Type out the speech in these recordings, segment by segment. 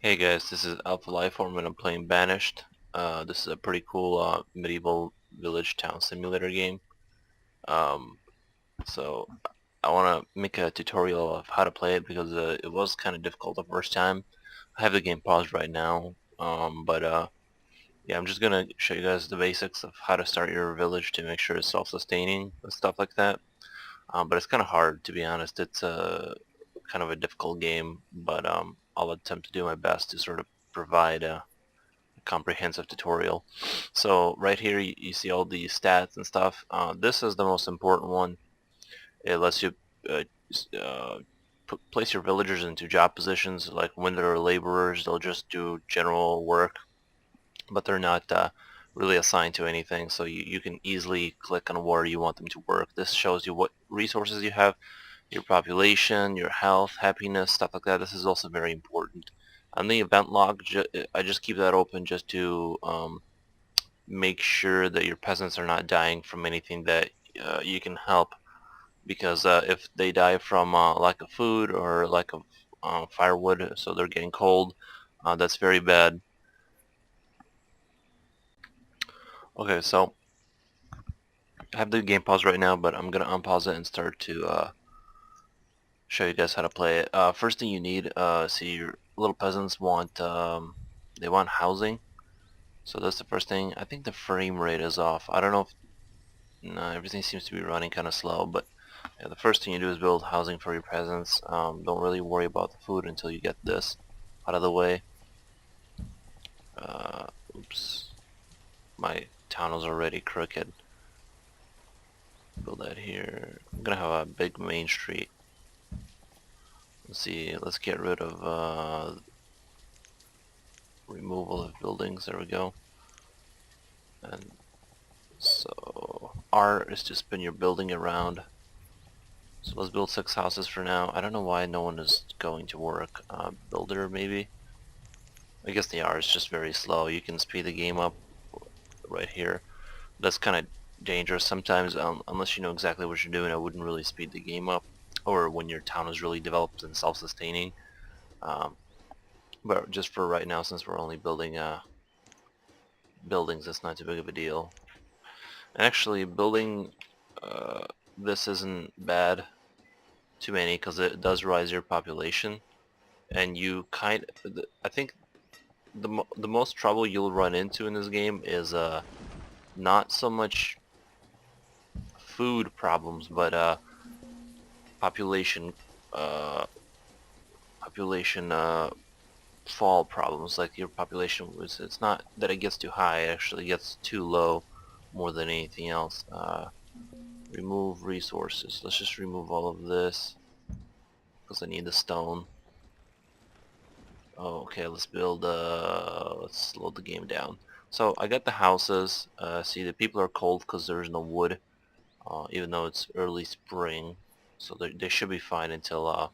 Hey guys, this is Alpha Lifeform and I'm playing Banished. This is a pretty cool medieval village town simulator game. Um, so I want to make a tutorial of how to play it because it was kind of difficult the first time. I have the game paused right now, but yeah, I'm just gonna show you guys the basics of how to start your village to make sure it's self-sustaining and stuff like that. But it's kind of hard, to be honest. It's kind of a difficult game, but I'll attempt to do my best to sort of provide a comprehensive tutorial. So right here you see all the stats and stuff. This is the most important one. It lets you uh, uh, place your villagers into job positions. Like when they're laborers, they'll just do general work, but they're not really assigned to anything. So you can easily click on where you want them to work. This shows you what resources you have, your population, your health, happiness, stuff like that. This is also very important. On the event log, I just keep that open just to make sure that your peasants are not dying from anything that you can help. Because if they die from lack of food or lack of firewood, so they're getting cold, that's very bad. Okay, so I have the game paused right now, but I'm gonna unpause it and start to show you guys how to play it. First thing you need, see your little peasants want they want housing, so that's the first thing. I think the frame rate is off. I don't know if no, everything seems to be running kind of slow, but yeah, the first thing you do is build housing for your peasants. Don't really worry about the food until you get this out of the way. Uh, oops, my town is already crooked. Build that here. I'm gonna have a big main street. Let's see, let's get rid of removal of buildings. There we go. And so R is to spin your building around. So let's build 6 houses for now. I don't know why no one is going to work. Builder maybe? I guess the R is just very slow. You can speed the game up right here. That's kind of dangerous sometimes, unless you know exactly what you're doing. I wouldn't really speed the game up, or when your town is really developed and self-sustaining. Um, but just for right now, since we're only building buildings, it's not too big of a deal. And actually, building this isn't bad too many because it does rise your population, and you I think the most trouble you'll run into in this game is not so much food problems, but population uh, population fall problems. Like your population was, it's not that it gets too high, it actually gets too low more than anything else. Remove resources. Let's just remove all of this because I need the stone. Oh, okay, let's build, let's slow the game down. So I got the houses. See, the people are cold because there's no wood, even though it's early spring. So they should be fine until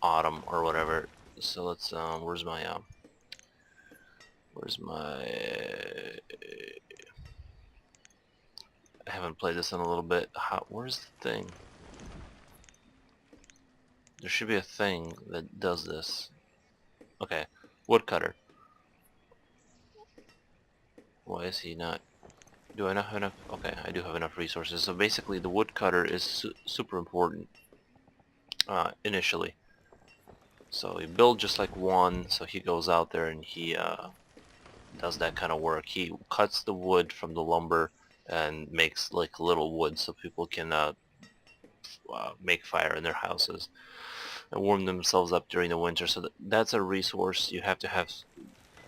autumn or whatever. So let's, where's my, I haven't played this in a little bit. Where's the thing? There should be a thing that does this. Okay, Woodcutter. Why is he not? Do I not have enough? Okay, I do have enough resources. So basically, the woodcutter is super important initially. So you build just like one, so he goes out there and he does that kind of work. He cuts the wood from the lumber and makes like little wood so people can make fire in their houses and warm themselves up during the winter. So that's a resource you have to have.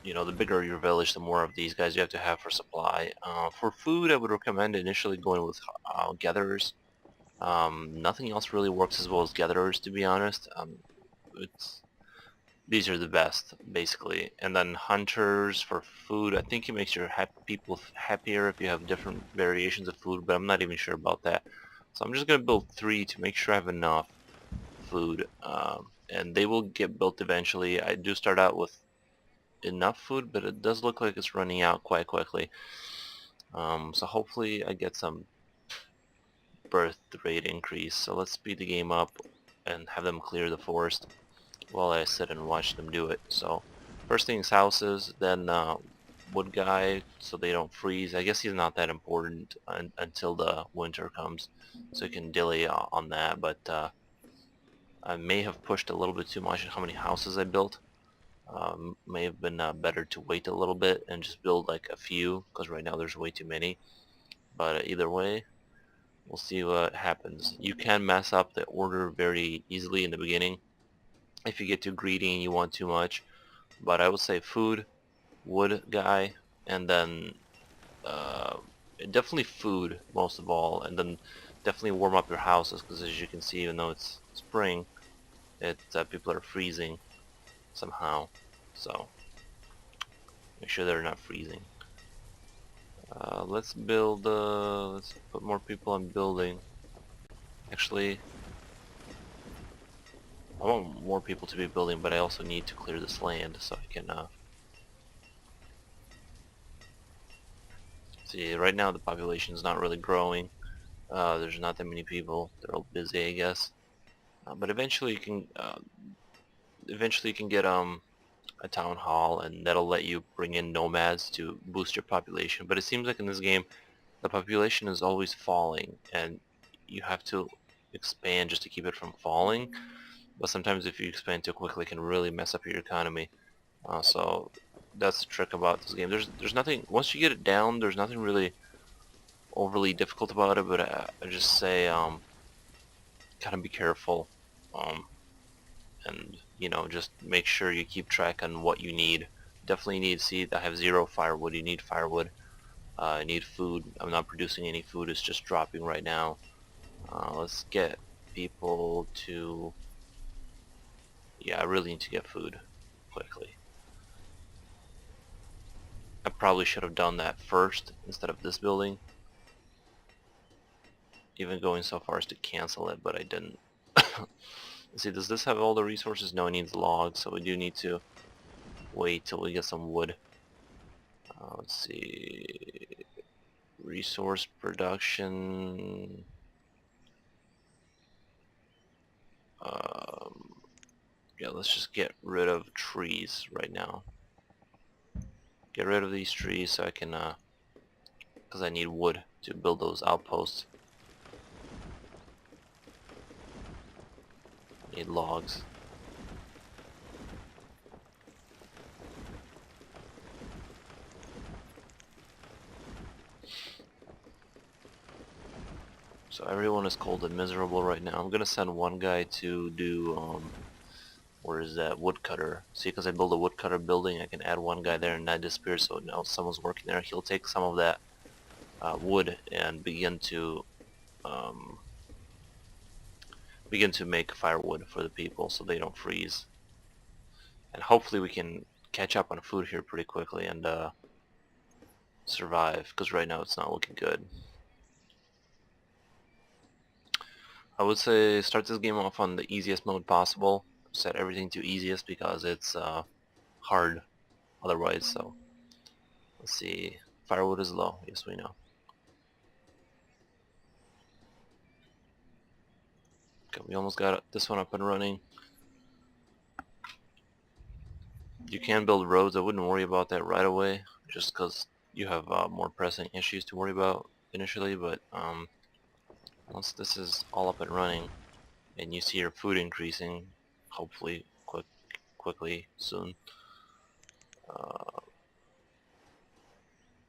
You know, the bigger your village, the more of these guys you have to have for supply. For food, I would recommend initially going with gatherers. Nothing else really works as well as gatherers, to be honest. It's These are the best, basically. And then hunters for food. I think it makes your people happier if you have different variations of food, but I'm not even sure about that. So I'm just gonna build 3 to make sure I have enough food, and they will get built eventually. I do start out with enough food, but it does look like it's running out quite quickly. So hopefully I get some birth rate increase. So let's speed the game up and have them clear the forest while I sit and watch them do it. So First thing is houses, then wood guy, so they don't freeze. I guess he's not that important until the winter comes, so you can delay on that. But I may have pushed a little bit too much on how many houses I built. May have been better to wait a little bit and just build like a few, because right now there's way too many. But either way, we'll see what happens. You can mess up the order very easily in the beginning if you get too greedy and you want too much. But I would say food, wood guy, and then uh, definitely food most of all, and then definitely warm up your houses, because as you can see, even though it's spring, people are freezing somehow, so make sure they're not freezing. Let's build, let's put more people on building. Actually, I want more people to be building, but I also need to clear this land so I can see. Right now the population is not really growing. There's not that many people. They're all busy, I guess. But eventually you can get a town hall, and that'll let you bring in nomads to boost your population. But it seems like in this game the population is always falling, and you have to expand just to keep it from falling. But sometimes if you expand too quickly, it can really mess up your economy. So that's the trick about this game. There's nothing, once you get it down, there's nothing really overly difficult about it. But I just say kind of be careful, um, and you know, just make sure you keep track on what you need. Definitely need, see, I have 0 firewood. You need firewood. I need food. I'm not producing any food. It's just dropping right now. Let's get people to, yeah, I really need to get food quickly. I probably should have done that first instead of this building, even going so far as to cancel it, but I didn't. Let's see, does this have all the resources? No, it needs logs, so we do need to wait till we get some wood. Let's see, resource production. Yeah, let's just get rid of trees right now. Get rid of these trees so I can, because I need wood to build those outposts. Need logs. So everyone is cold and miserable right now. I'm gonna send one guy to do, where is that, Woodcutter. See, because I build a Woodcutter building, I can add one guy there and that disappears, so now someone's working there. He'll take some of that wood and begin to make firewood for the people so they don't freeze. And hopefully we can catch up on food here pretty quickly and survive, because right now it's not looking good. I would say start this game off on the easiest mode possible. Set everything to easiest because it's hard otherwise. So let's see. Firewood is low. Yes, we know. Okay, we almost got this one up and running. You can build roads. I wouldn't worry about that right away, just because you have more pressing issues to worry about initially. But once this is all up and running, and you see your food increasing, hopefully quickly soon.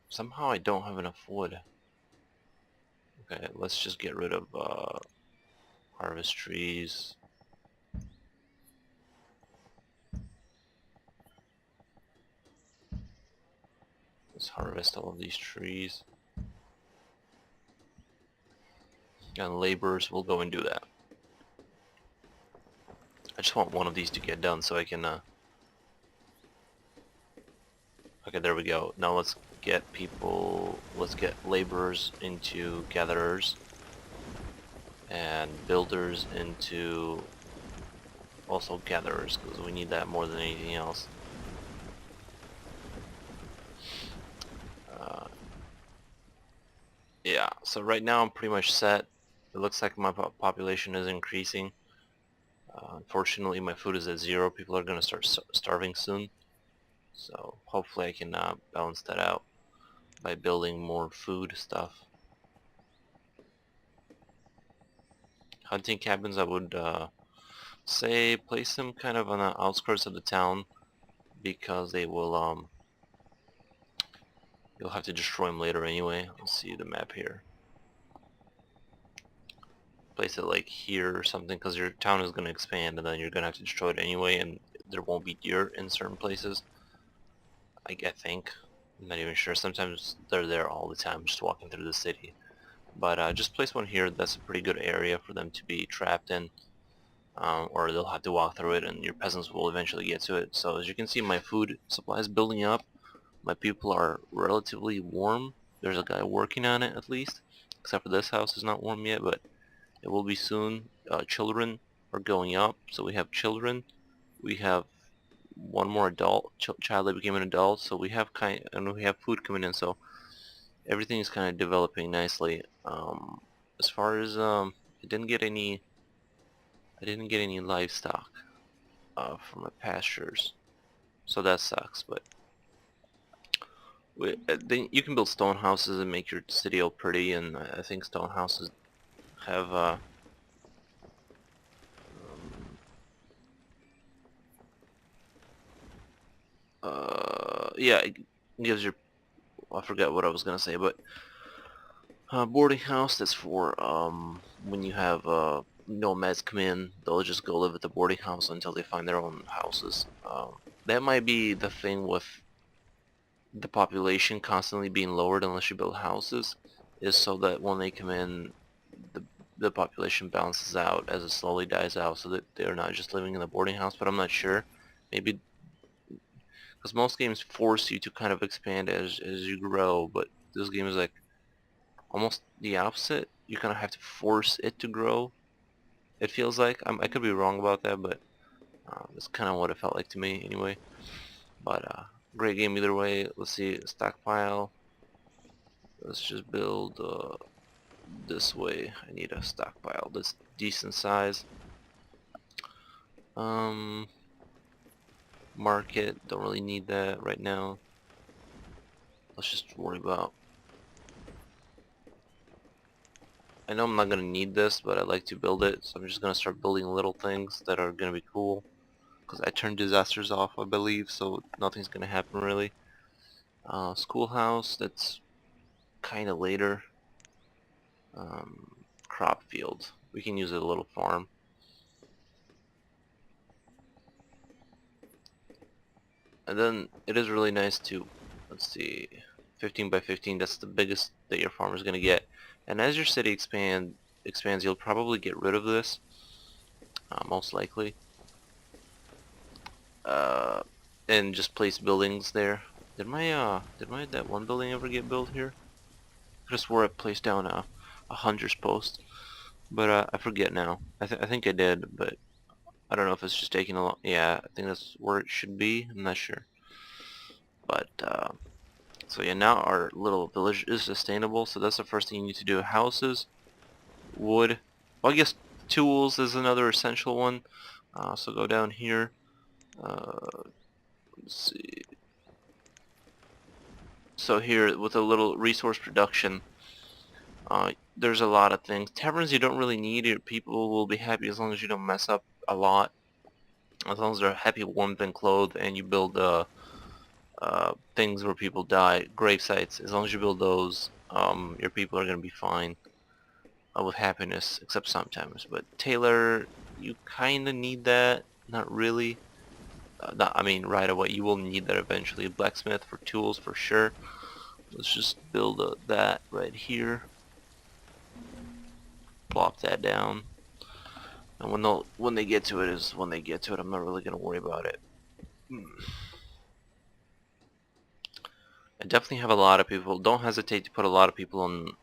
Somehow I don't have enough wood. Okay, let's just get rid of harvest trees. Let's harvest all of these trees. And laborers will go and do that. I just want one of these to get done so I can okay, there we go. Now let's get laborers into gatherers, and builders into also gatherers, because we need that more than anything else. Yeah, so right now I'm pretty much set. It looks like my population is increasing. Unfortunately, my food is at 0. People are going to start starving soon. So hopefully I can balance that out by building more food stuff. Hunting cabins, I would say place them kind of on the outskirts of the town, because they will you'll have to destroy them later anyway. Let's see the map here. Place it like here or something, because your town is going to expand and then you're going to have to destroy it anyway, and there won't be deer in certain places. I think. I'm not even sure. Sometimes they're there all the time just walking through the city. But just place one here. That's a pretty good area for them to be trapped in. Or they'll have to walk through it and your peasants will eventually get to it. So as you can see, my food supply is building up. My people are relatively warm. There's a guy working on it at least. Except for this house is not warm yet, but it will be soon. Children are going up, so we have children. We have one more adult child that became an adult, so we have and we have food coming in, so everything is kind of developing nicely. As far as I didn't get any livestock from my pastures, so that sucks. But you can build stone houses and make your city all pretty, and I think stone houses have yeah, it gives your, I forgot what I was gonna say, but boarding house, that's for when you have nomads come in, they'll just go live at the boarding house until they find their own houses. That might be the thing with the population constantly being lowered unless you build houses, is so that when they come in, the population balances out as it slowly dies out, so that they're not just living in the boarding house. But I'm not sure. Maybe because most games force you to kind of expand as you grow, but this game is like almost the opposite. You kind of have to force it to grow. It feels like I could be wrong about that, but that's kind of what it felt like to me anyway. But great game either way. Let's see, stockpile. Let's just build this way. I need a stockpile that's decent size. Market, don't really need that right now. Let's just worry about, I know I'm not gonna need this, but I like to build it, so I'm just gonna start building little things that are gonna be cool. Because I turned disasters off, I believe, so nothing's gonna happen really. Schoolhouse, that's kind of later. Crop field, we can use it a little farm. And then it is really nice to, let's see, 15 by 15, that's the biggest that your farm is gonna get. And as your city expands, you'll probably get rid of this, most likely. Uh, and just place buildings there. Did my that one building ever get built here? I could have swore I placed down a hunter's post, but I forget now. I think I did, but I don't know if it's just taking a long. Yeah, I think that's where it should be. I'm not sure. But so yeah, now our little village is sustainable. So that's the first thing you need to do. Houses, wood. Well, I guess tools is another essential one. So go down here. Let's see. So here with a little resource production, there's a lot of things. Taverns you don't really need. Your people will be happy as long as you don't mess up a lot. As long as they're happy, warmed, and clothed, and you build things where people die, grave sites. As long as you build those, your people are gonna be fine with happiness, except sometimes. But tailor, you kind of need that. Not really. I mean, right away. You will need that eventually. Blacksmith for tools for sure. Let's just build that right here. Plop that down. And when they get to it is when they get to it. I'm not really gonna worry about it. I definitely have a lot of people. Don't hesitate to put a lot of people on.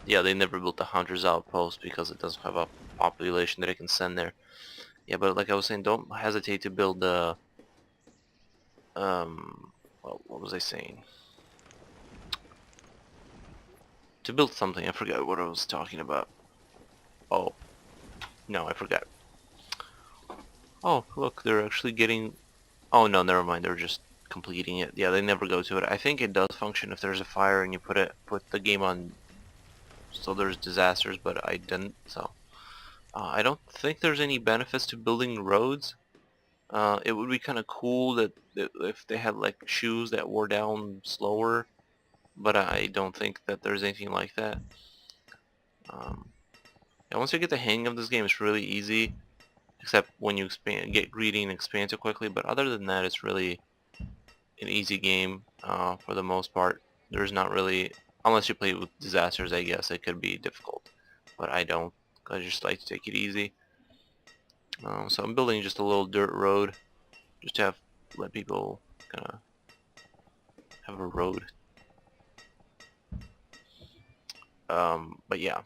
Yeah, they never built the Hunter's Outpost because it doesn't have a population that it can send there. Yeah, but like I was saying, don't hesitate to build the. Well, what was I saying? To build something, I forgot what I was talking about. Oh, no, I forgot. Oh, look, they're actually getting Oh no, never mind. They're just completing it. Yeah, they never go to it. I think it does function if there's a fire and you put the game on so there's disasters, but I didn't. So I don't think there's any benefits to building roads. It would be kind of cool that if they had like shoes that wore down slower, but I don't think that there's anything like that. Um, yeah, once you get the hang of this game, it's really easy, except when you get greedy and expand too quickly. But other than that, it's really an easy game for the most part. There's not really, unless you play with disasters, I guess it could be difficult. But I don't. I just like to take it easy. So I'm building just a little dirt road, just to let people kind of have a road. But yeah.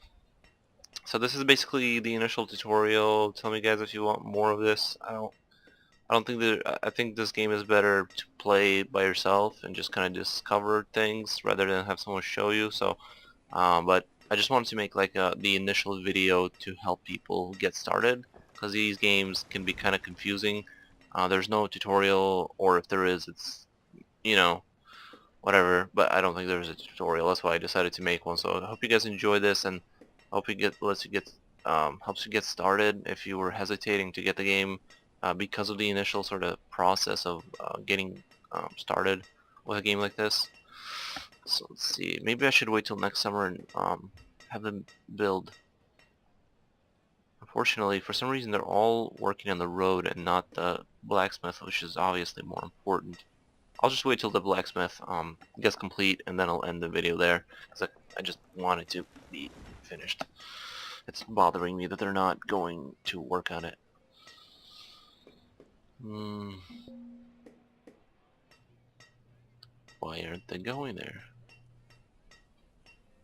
So this is basically the initial tutorial. Tell me guys if you want more of this. I don't think that I think this game is better to play by yourself and just kind of discover things rather than have someone show you. So, but I just wanted to make like the initial video to help people get started because these games can be kind of confusing. There's no tutorial, or if there is, it's you know whatever. But I don't think there's a tutorial. That's why I decided to make one. So I hope you guys enjoy this and hope you get lets you get helps you get started if you were hesitating to get the game because of the initial sort of process of getting started with a game like this. So let's see, maybe I should wait till next summer and have them build. Unfortunately, for some reason they're all working on the road and not the blacksmith, which is obviously more important. I'll just wait till the blacksmith gets complete and then I'll end the video there because I just want it to be finished. It's bothering me that they're not going to work on it. Why aren't they going there?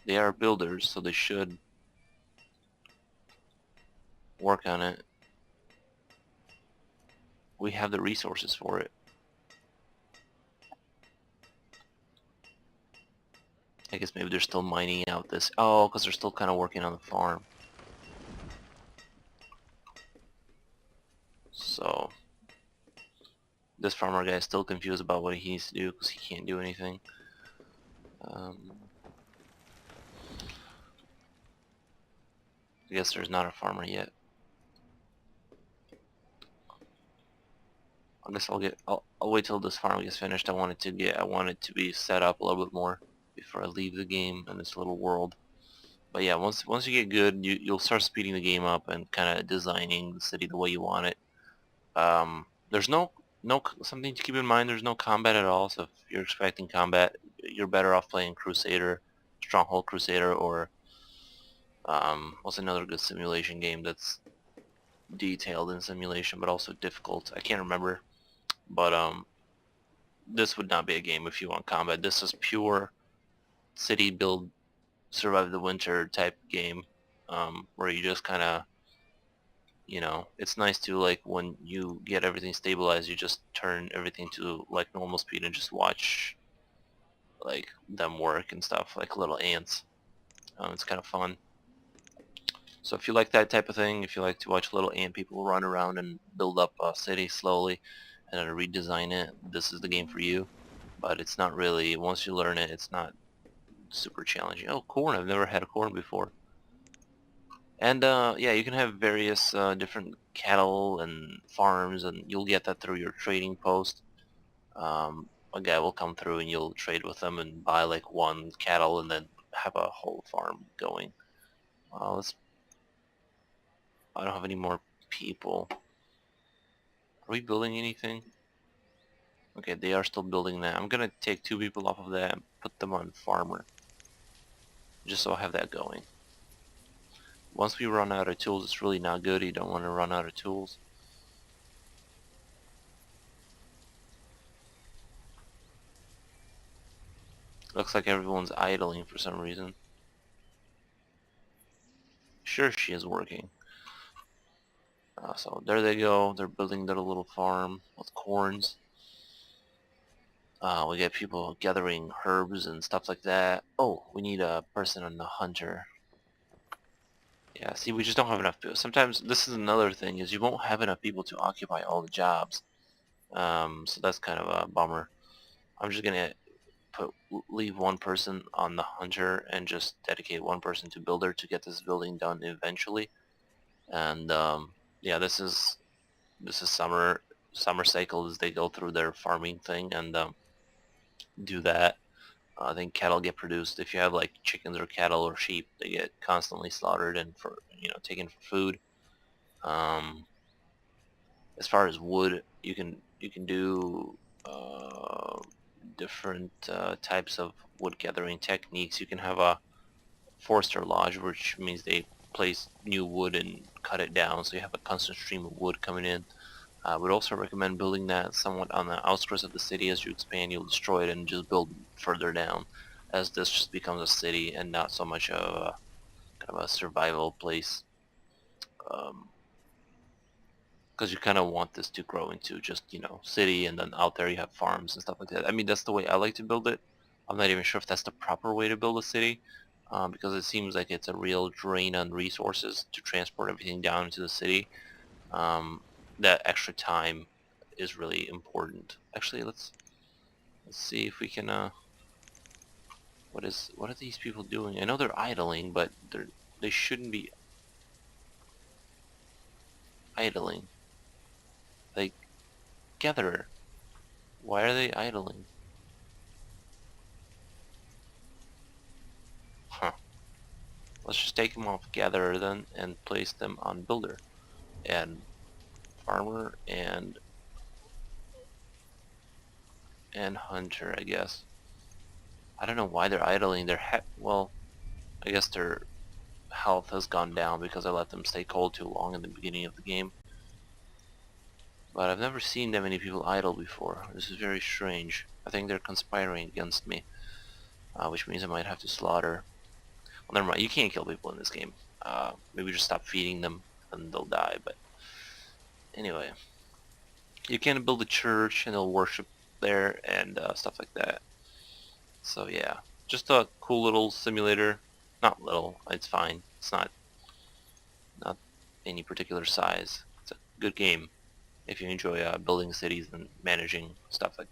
They are builders, so they should work on it. We have the resources for it. I guess maybe they're still mining out this. Oh, because they're still kind of working on the farm. So this farmer guy is still confused about what he needs to do because he can't do anything. I guess there's not a farmer yet. I guess I'll wait till this farm gets finished. I want it to be set up a little bit more before I leave the game in this little world. But yeah, once you get good, you'll start speeding the game up and kind of designing the city the way you want it. There's no something to keep in mind. There's no combat at all. So if you're expecting combat, you're better off playing Crusader, Stronghold Crusader, or what's another good simulation game that's detailed in simulation but also difficult. I can't remember, but this would not be a game if you want combat. This is pure city build, survive the winter type game, where you just kind of it's nice to like when you get everything stabilized, you just turn everything to like normal speed and just watch like them work and stuff like little ants. It's kind of fun. So if you like that type of thing, if you like to watch little ant people run around and build up a city slowly and then redesign it, this is the game for you. But it's not really, once you learn it, it's not super challenging. Oh, corn, I've never had a corn before. And yeah, you can have various different cattle and farms, and you'll get that through your trading post. A guy will come through and you'll trade with them and buy like one cattle and then have a whole farm going. I don't have any more people. Are we building anything? Okay, they are still building that. I'm gonna take 2 people off of that and put them on farmer, just so I have that going. Once we run out of tools, it's really not good. You don't want to run out of tools. Looks like everyone's idling for some reason. Sure, she is working. So there they go. They're building their little farm with corns. We get people gathering herbs and stuff like that. Oh, we need a person on the hunter. Yeah, see, we just don't have enough people. Sometimes this is another thing, is you won't have enough people to occupy all the jobs. So that's kind of a bummer. I'm just gonna leave one person on the hunter and just dedicate one person to builder to get this building done eventually. And yeah, this is summer cycle as they go through their farming thing and do that. I think cattle get produced. If you have like chickens or cattle or sheep, they get constantly slaughtered and for taken for food. Um, as far as wood, you can do different types of wood gathering techniques. You can have a forester lodge, which means they place new wood and cut it down, so you have a constant stream of wood coming in. I would also recommend building that somewhat on the outskirts of the city. As you expand, you'll destroy it and just build further down, as this just becomes a city and not so much of a kind of a survival place. Um, because you kind of want this to grow into just city, and then out there you have farms and stuff like that. I mean, that's the way I like to build it. I'm not even sure if that's the proper way to build a city, because it seems like it's a real drain on resources to transport everything down into the city. um, that extra time is really important. Actually, let's see if we can what are these people doing? I know they're idling, but they shouldn't be idling. Like, gatherer, why are they idling? Huh. Let's just take them off gatherer then and place them on builder and farmer and hunter, I guess. I don't know why they're idling. Well, I guess their health has gone down because I let them stay cold too long in the beginning of the game. But I've never seen that many people idle before. This is very strange. I think they're conspiring against me, which means I might have to slaughter. Well, never mind. You can't kill people in this game. Maybe just stop feeding them and they'll die. But anyway, you can build a church and they'll worship there and stuff like that. So yeah, just a cool little simulator. Not little. It's fine. It's not any particular size. It's a good game if you enjoy building cities and managing stuff like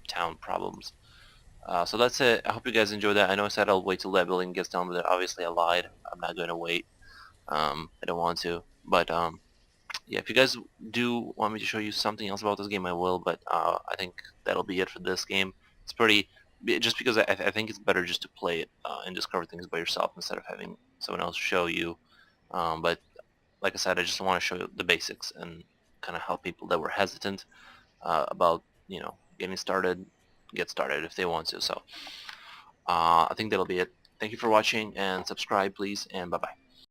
town problems. So that's it. I hope you guys enjoyed that. I know I said I'll wait till that building gets done, but obviously I lied. I'm not going to wait. I don't want to. But yeah, if you guys do want me to show you something else about this game, I will. But I think that'll be it for this game. It's pretty, just because I think it's better just to play it and discover things by yourself instead of having someone else show you. But like I said, I just want to show you the basics and kind of help people that were hesitant about getting started, get started if they want to. So I think that'll be it. Thank you for watching and subscribe please, and bye bye.